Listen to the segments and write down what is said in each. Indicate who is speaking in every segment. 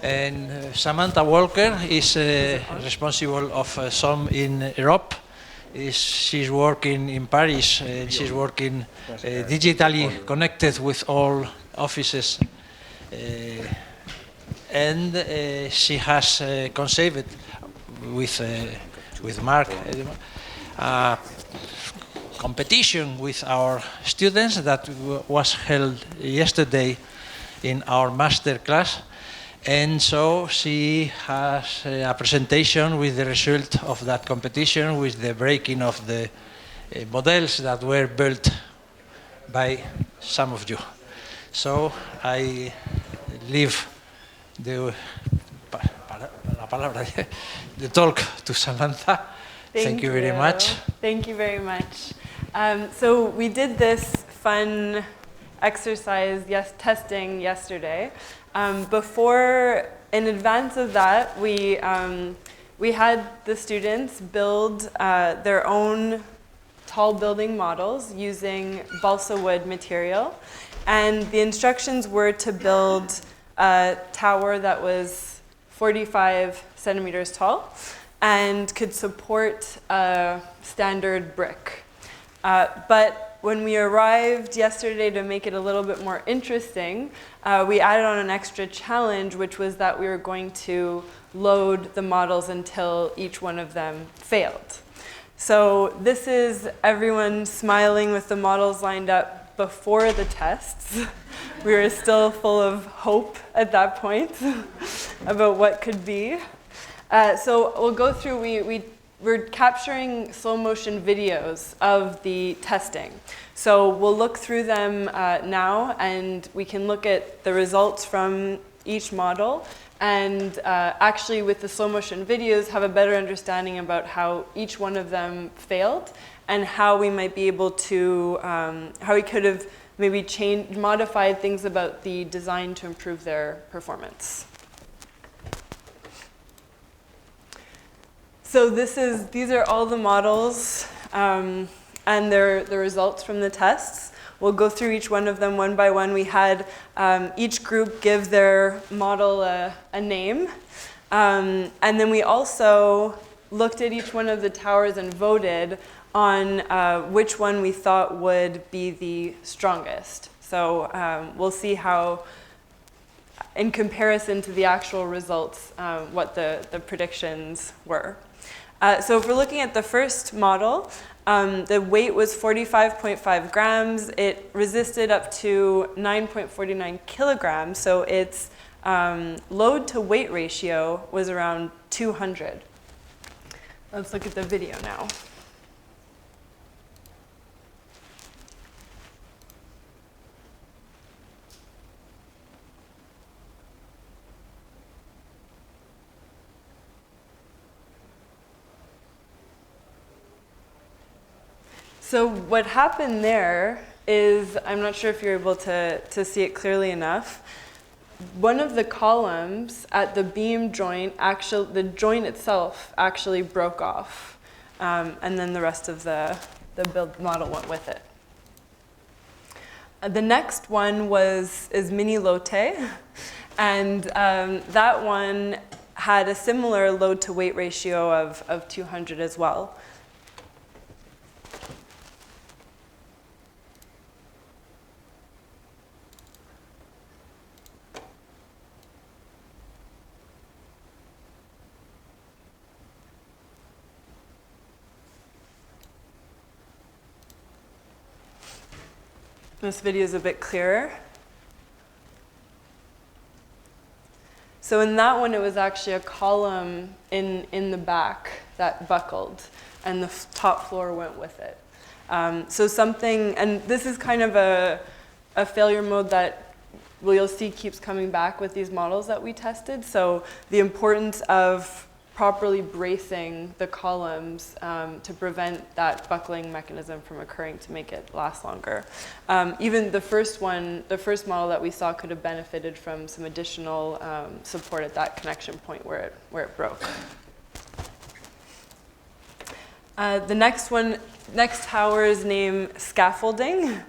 Speaker 1: And Samantha Walker is responsible of some in Europe. She's working in Paris. She's working digitally connected with all offices. And she has conceived with Mark competition with our students that was held yesterday in our master class. And so she has a presentation with the result of that competition, with the breaking of the models that were built by some of you. So I leave the talk to Samantha. Thank you very much.
Speaker 2: Thank you very much. So we did this fun exercise, testing yesterday. In advance of that, we had the students build their own tall building models using balsa wood material. And the instructions were to build a tower that was 45 centimeters tall and could support a standard brick. But when we arrived yesterday to make it a little bit more interesting, we added on an extra challenge, which was that we were going to load the models until each one of them failed. So this is everyone smiling with the models lined up before the tests. We were still full of hope at that point about what could be. So we'll go through, we're capturing slow motion videos of the testing. So we'll look through them now, and we can look at the results from each model, and actually with the slow motion videos have a better understanding about how each one of them failed and how we might be able to, how we could have maybe modified things about the design to improve their performance. So these are all the models and the results from the tests. We'll go through each one of them one by one. We had each group give their model a name. And then we also looked at each one of the towers and voted on which one we thought would be the strongest. So we'll see how, in comparison to the actual results, what the predictions were. So if we're looking at the first model, the weight was 45.5 grams. It resisted up to 9.49 kilograms. So its load to weight ratio was around 200. Let's look at the video now. So what happened there is, I'm not sure if you're able to see it clearly enough, one of the columns at the beam joint, the joint itself actually broke off, and then the rest of the build model went with it. The next one is Mini Lotte, and that one had a similar load to weight ratio of 200 as well. This video is a bit clearer. So in that one, it was actually a column in the back that buckled, and the top floor went with it. So something, and this is kind of a failure mode that you'll see keeps coming back with these models that we tested. So the importance of properly bracing the columns to prevent that buckling mechanism from occurring to make it last longer. Even the first model that we saw could have benefited from some additional support at that connection point where it broke. The next tower is named scaffolding,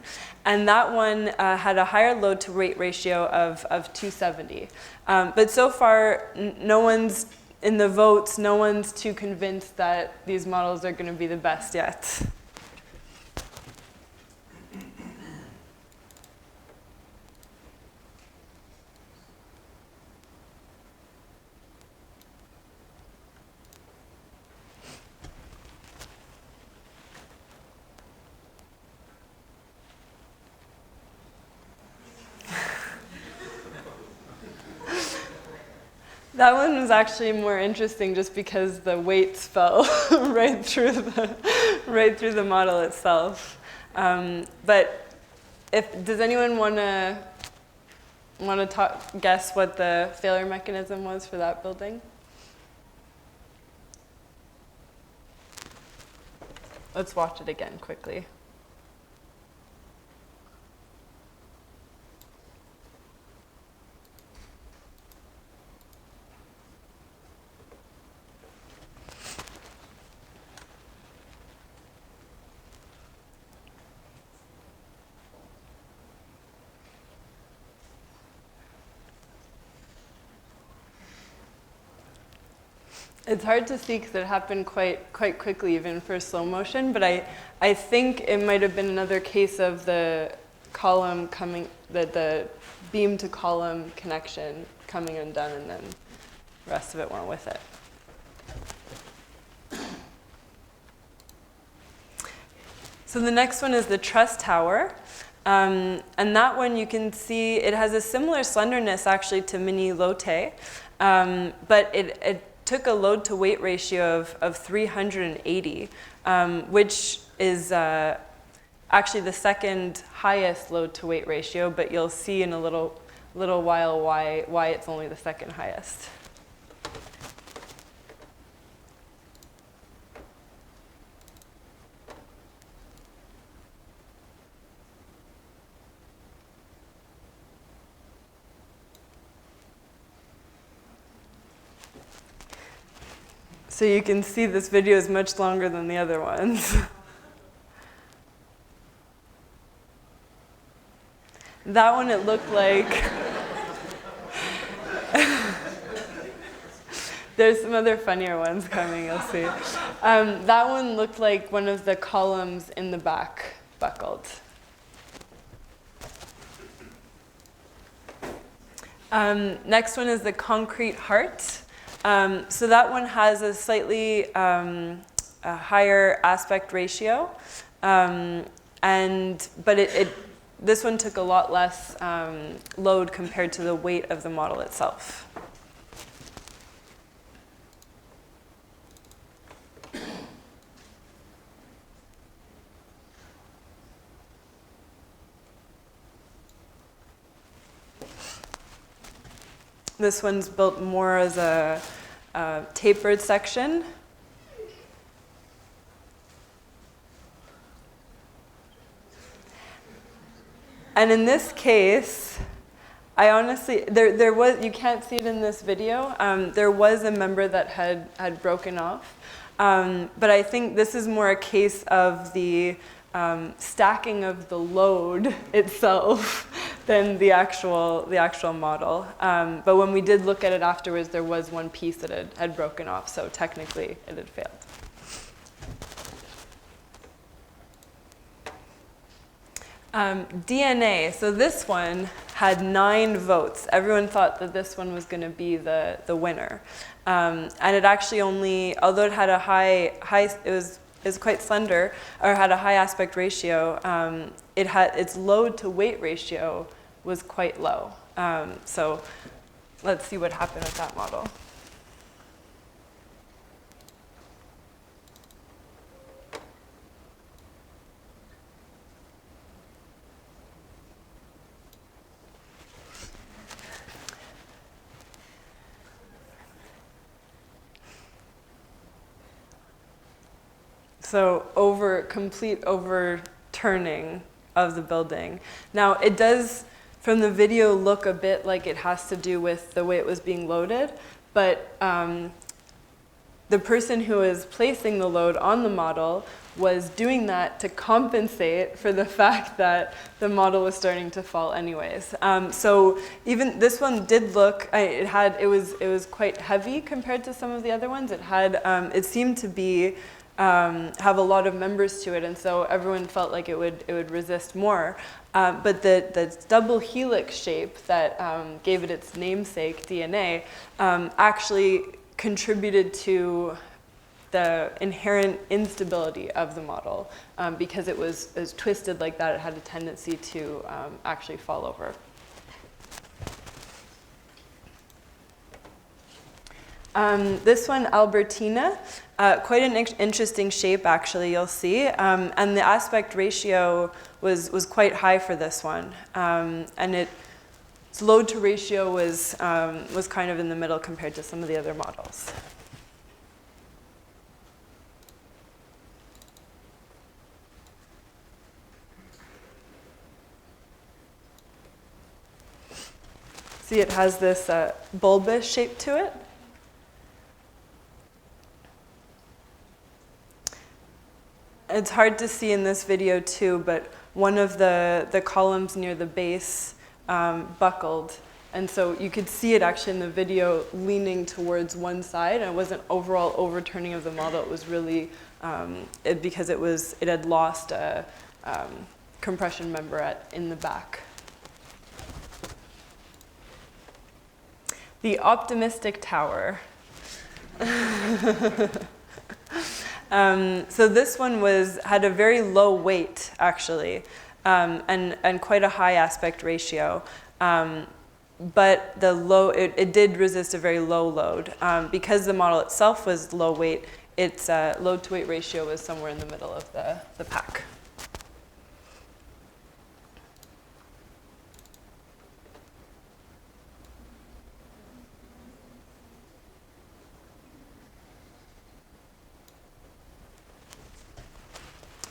Speaker 2: and that one had a higher load to weight ratio of 270. But so far, no one's in the votes, no one's too convinced that these models are going to be the best yet. That one was actually more interesting just because the weights fell right through the model itself. But does anyone want to guess what the failure mechanism was for that building? Let's watch it again quickly. It's hard to see because it happened quite quickly, even for slow motion. But I think it might have been another case of the column coming, the beam to column connection coming undone, and then the rest of it went with it. So the next one is the truss tower. And that one you can see it has a similar slenderness actually to Mini Lotte, but it took a load to weight ratio of 380, which is actually the second highest load to weight ratio, but you'll see in a little while why it's only the second highest. So you can see this video is much longer than the other ones. That one, it looked like there's some other funnier ones coming, you'll see. That one looked like one of the columns in the back buckled. Next one is the concrete heart. So that one has a slightly a higher aspect ratio, but this one took a lot less load compared to the weight of the model itself. This one's built more as a tapered section. And in this case, I honestly, there was, you can't see it in this video, there was a member that had broken off. But I think this is more a case of the stacking of the load itself than the actual model. But when we did look at it afterwards, there was one piece that had broken off, so technically it had failed. DNA, so this one had 9 votes. Everyone thought that this one was going to be the winner. And it actually only, although it had a high it was quite slender, or had a high aspect ratio, its load to weight ratio was quite low. So let's see what happened with that model. So complete overturning of the building. Now it does, from the video, look a bit like it has to do with the way it was being loaded, but the person who was placing the load on the model was doing that to compensate for the fact that the model was starting to fall anyways. So even this one did look, it was quite heavy compared to some of the other ones. It seemed to be have a lot of members to it, and so everyone felt like it would resist more. But the double helix shape that gave it its namesake, DNA, actually contributed to the inherent instability of the model. Because it was twisted like that, it had a tendency to actually fall over. This one, Albertina, quite an interesting shape actually, you'll see. And the aspect ratio was quite high for this one. And its load to ratio was kind of in the middle compared to some of the other models. See, it has this bulbous shape to it. It's hard to see in this video too, but one of the columns near the base buckled. And so you could see it actually in the video leaning towards one side, and it wasn't overall overturning of the model. It was really because it had lost a compression member in the back. The optimistic tower. So this one had a very low weight, actually, and quite a high aspect ratio. But it did resist a very low load. Because the model itself was low weight, its load to weight ratio was somewhere in the middle of the pack.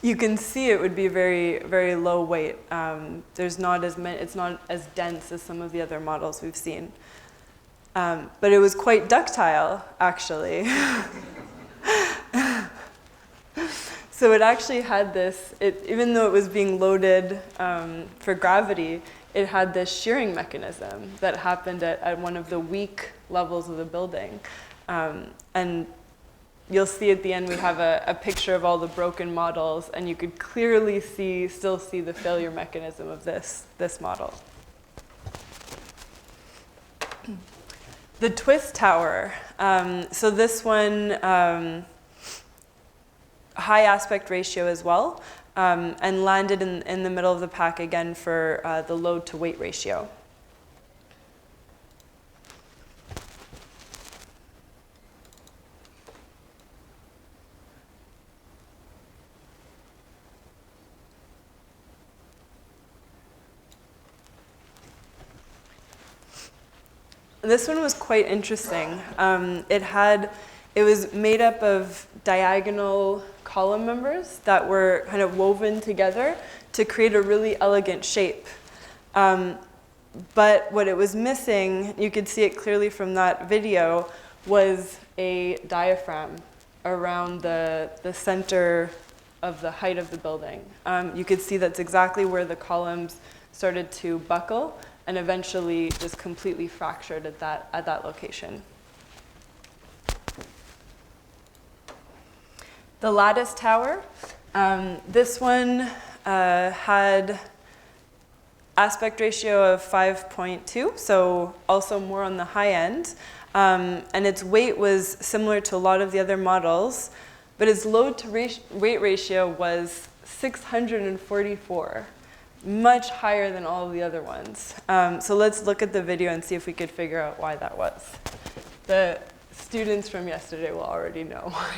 Speaker 2: You can see it would be very, very low weight. There's not as many, it's not as dense as some of the other models we've seen. But it was quite ductile, actually. So it actually had this, even though it was being loaded for gravity, it had this shearing mechanism that happened at one of the weak levels of the building. And you'll see at the end we have a picture of all the broken models, and you could clearly still see the failure mechanism of this model. The twist tower. So this one, high aspect ratio as well, and landed in the middle of the pack again for the load to weight ratio. This one was quite interesting. It was made up of diagonal column members that were kind of woven together to create a really elegant shape. But what it was missing, you could see it clearly from that video, was a diaphragm around the center of the height of the building. You could see that's exactly where the columns started to buckle and eventually just completely fractured at that location. The lattice tower. This one had aspect ratio of 5.2, so also more on the high end. And its weight was similar to a lot of the other models, but its load to weight ratio was 644. Much higher than all of the other ones. So let's look at the video and see if we could figure out why that was. The students from yesterday will already know why.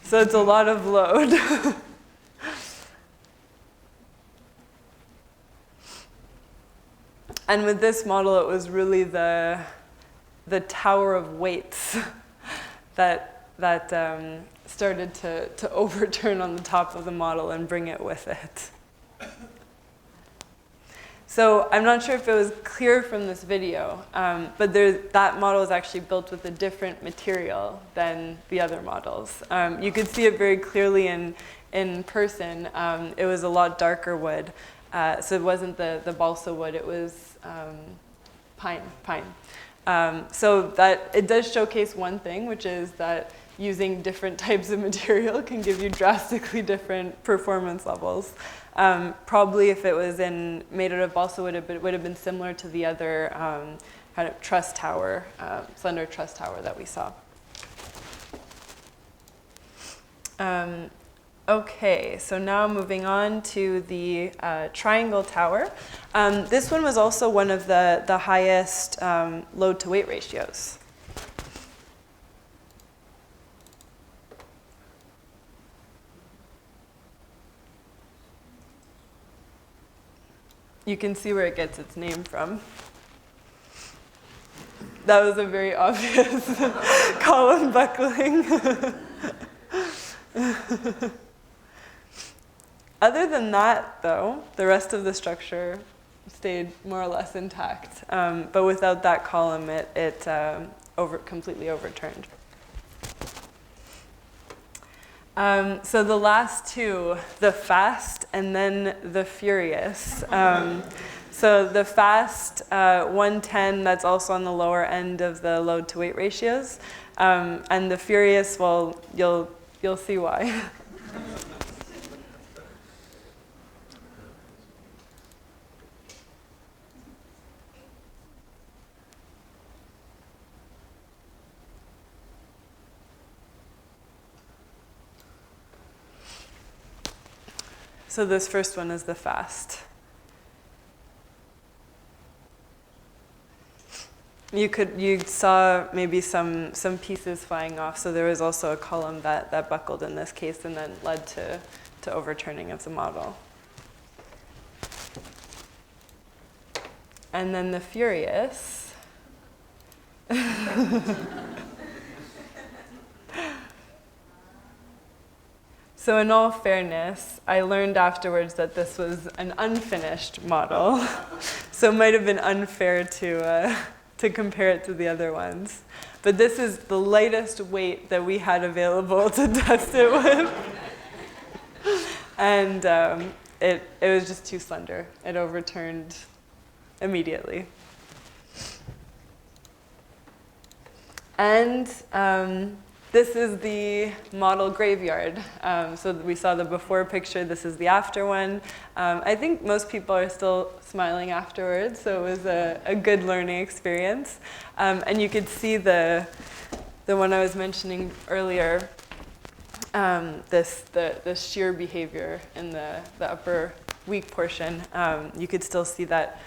Speaker 2: So it's a lot of load. And with this model, it was really the tower of weights that that started to overturn on the top of the model and bring it with it. So I'm not sure if it was clear from this video, but that model is actually built with a different material than the other models. You could see it very clearly in person. It was a lot darker wood. So it wasn't the balsa wood, it was pine. So that it does showcase one thing, which is that using different types of material can give you drastically different performance levels. Probably if it was made out of balsa wood, it would have been similar to the other kind of truss tower, slender truss tower that we saw. Okay, so now moving on to the triangle tower. This one was also one of the highest load to weight ratios. You can see where it gets its name from. That was a very obvious column buckling. Other than that, though, the rest of the structure stayed more or less intact. But without that column, it completely overturned. So the last two, the fast and then the furious. So the fast 110, that's also on the lower end of the load to weight ratios. And the furious, well, you'll see why. So this first one is the fast. You saw maybe some pieces flying off, so there was also a column that buckled in this case and then led to overturning of the model. And then the furious. So in all fairness, I learned afterwards that this was an unfinished model, so it might have been unfair to compare it to the other ones. But this is the lightest weight that we had available to test it with. And it was just too slender. It overturned immediately. And this is the model graveyard. So we saw the before picture, this is the after one. I think most people are still smiling afterwards, so it was a good learning experience. And you could see the one I was mentioning earlier, the shear behavior in the upper weak portion. You could still see that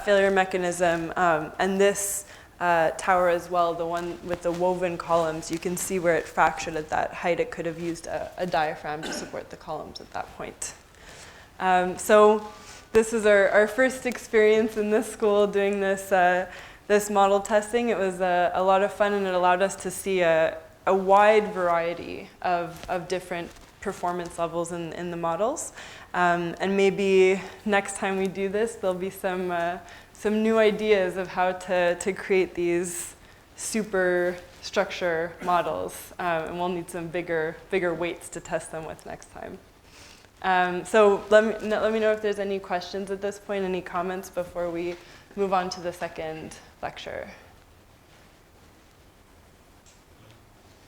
Speaker 2: failure mechanism. And this tower as well, the one with the woven columns, you can see where it fractured at that height. It could have used a diaphragm to support the columns at that point. So this is our first experience in this school doing this model testing. It was a lot of fun, and it allowed us to see a wide variety of different performance levels in the models. And maybe next time we do this, there'll be some new ideas of how to create these super structure models, and we'll need some bigger weights to test them with next time. So let me know if there's any questions at this point, any comments before we move on to the second lecture.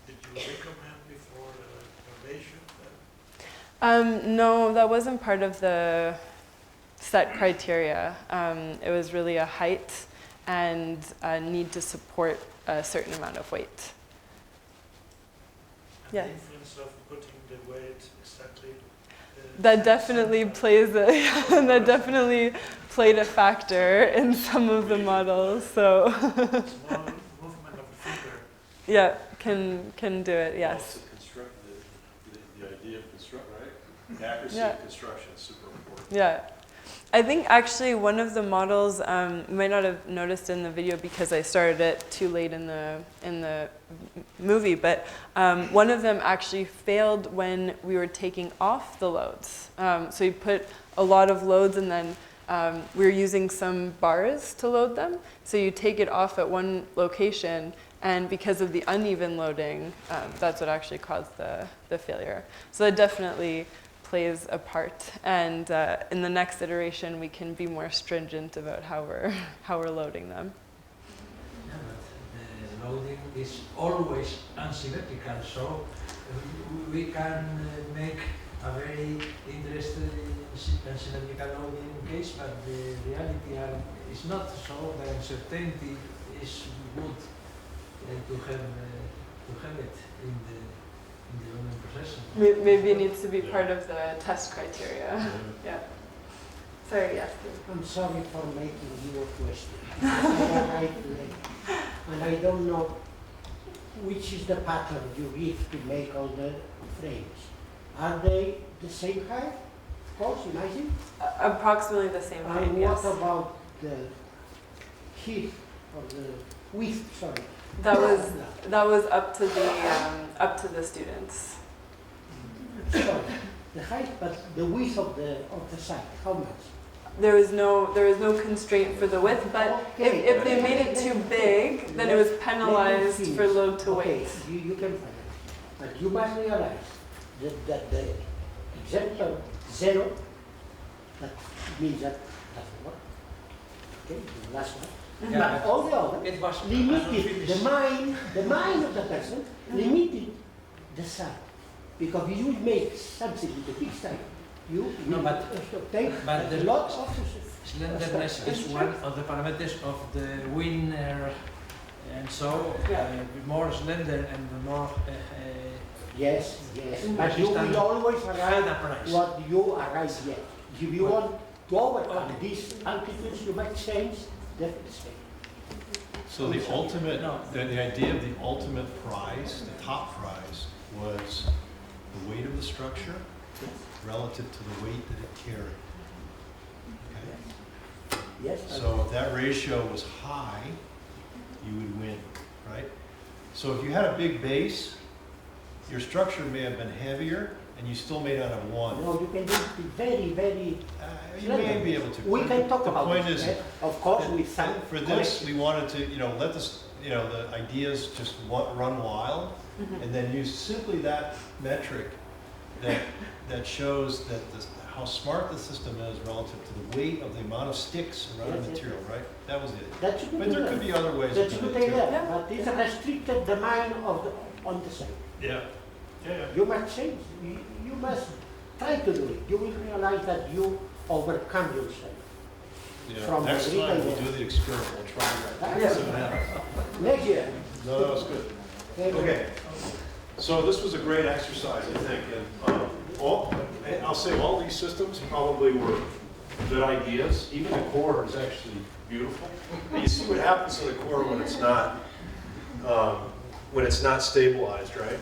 Speaker 3: Did you recommend before the foundation?
Speaker 2: No, that wasn't part of the set criteria. It was really a height and a need to support a certain amount of weight.
Speaker 3: And
Speaker 2: Yeah.
Speaker 3: the influence of putting the weight exactly.
Speaker 2: That definitely that definitely played a factor in some of the models. So
Speaker 3: Small movement of the finger.
Speaker 2: yeah, can do it. Yes.
Speaker 4: Also construct the idea of construct, right? Accuracy
Speaker 2: Yeah.
Speaker 4: of construction is super important.
Speaker 2: Yeah. I think actually one of the models, you might not have noticed in the video because I started it too late in the movie, but one of them actually failed when we were taking off the loads. So you put a lot of loads and then we were using some bars to load them. So you take it off at one location, and because of the uneven loading, that's what actually caused the failure. So that definitely plays a part, and in the next iteration we can be more stringent about how we're loading them.
Speaker 1: Yeah, but the loading is always unsymmetrical, so we can make a very interesting symmetrical loading case, but the reality is not so. The uncertainty is good to have it in the loading processing.
Speaker 2: Maybe it needs to be part of the test criteria. Yeah. Sorry, yes.
Speaker 4: I'm sorry for making you a question. I arrived late, and I don't know which is the pattern you give to make all the frames. Are they the same height? Of course, imagine.
Speaker 2: Approximately the same height,
Speaker 4: And
Speaker 2: yes.
Speaker 4: what about the height or the width? Sorry.
Speaker 2: That was up to the students.
Speaker 4: Sorry, the height, but the width of the site. How much?
Speaker 2: There was no constraint for the width, but
Speaker 4: Okay.
Speaker 2: if they made it too big, then it was penalized for load to weight.
Speaker 4: Okay, you can find it. But you must realize that the example 0, that means that doesn't work. Okay, the last one.
Speaker 1: Yeah,
Speaker 4: But all the others
Speaker 1: it was
Speaker 4: limited the mind of the person, limited the site. Because if you make something with a big site, you
Speaker 1: No,
Speaker 4: will
Speaker 1: but
Speaker 4: take
Speaker 1: the
Speaker 4: a lot of
Speaker 1: slenderness is one of the parameters of the winner, and so the more slender and the more
Speaker 4: Yes, but you will always arrive
Speaker 1: the price.
Speaker 4: what you arrive yet. If you want to overcome these altitudes, you might change the state.
Speaker 5: So the ultimate, the idea of the ultimate prize, the top prize, was the weight of the structure relative to the weight that it carried. Okay?
Speaker 4: Yes.
Speaker 5: So if that ratio was high, you would win, right? So if you had a big base, your structure may have been heavier, and you still may not have won.
Speaker 4: No, you can do it very, very.
Speaker 5: You may be able to.
Speaker 4: We can talk about
Speaker 5: The point
Speaker 4: this,
Speaker 5: is,
Speaker 4: of course, with some.
Speaker 5: for this, we wanted to, let this, the ideas just run wild, and then use simply that metric that shows that how smart the system is relative to the weight of the amount of sticks around the material, right? That was it.
Speaker 4: That's
Speaker 5: But there could be other ways
Speaker 4: That's
Speaker 5: of
Speaker 4: good
Speaker 5: doing it too.
Speaker 4: idea, but it's restricted the mind on the side.
Speaker 5: Yeah. Yeah.
Speaker 4: You must change. You must try to do it. You will realize that you overcome yourself.
Speaker 5: Yeah.
Speaker 4: From
Speaker 5: Next
Speaker 4: the
Speaker 5: time we'll
Speaker 4: retail.
Speaker 5: do the experiment. We'll try that.
Speaker 4: Yeah.
Speaker 5: See what happens.
Speaker 4: Next year.
Speaker 5: No, that was good.
Speaker 6: Okay, so this was a great exercise, I think, and I'll say all these systems probably were good ideas. Even the core is actually beautiful. You see what happens to the core when it's not stabilized, right?